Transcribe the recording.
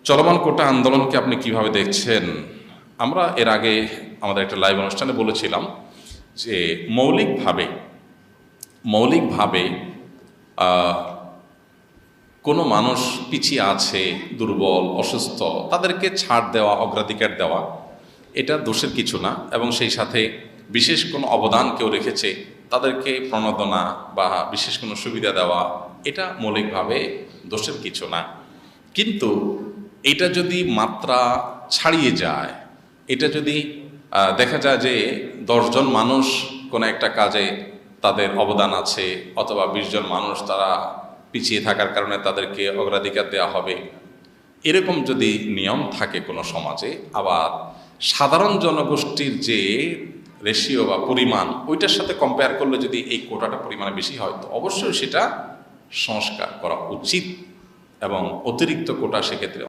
চলমান কোটা আন্দোলনকে আপনি কিভাবে দেখছেন? আমরা এর আগে আমাদের একটা লাইভ অনুষ্ঠানে বলেছিলাম যে মৌলিকভাবে কোনো মানুষ পিছিয়ে আছে, দুর্বল, অসুস্থ, তাদেরকে ছাড় দেওয়া, অগ্রাধিকার দেওয়া এটা দোষের কিছু না। এবং সেই সাথে বিশেষ কোনো অবদান কেউ রেখেছে, তাদেরকে প্রণোদনা বা বিশেষ কোনো সুবিধা দেওয়া এটা মৌলিকভাবে দোষের কিছু না। কিন্তু এটা যদি মাত্রা ছাড়িয়ে যায়, এটা যদি দেখা যায় যে 10 জন মানুষ কোনো একটা কাজে তাদের অবদান আছে, অথবা 20 জন মানুষ তারা পিছিয়ে থাকার কারণে তাদেরকে অগ্রাধিকার দেওয়া হবে, এরকম যদি নিয়ম থাকে কোনো সমাজে, আবার সাধারণ জনগোষ্ঠীর যে রেশিও বা পরিমাণ ওইটার সাথে কম্পেয়ার করলে যদি এই কোটাটা পরিমাণে বেশি হয়, তো অবশ্যই সেটা সংস্কার করা উচিত এবং অতিরিক্ত কোটা সেক্ষেত্রে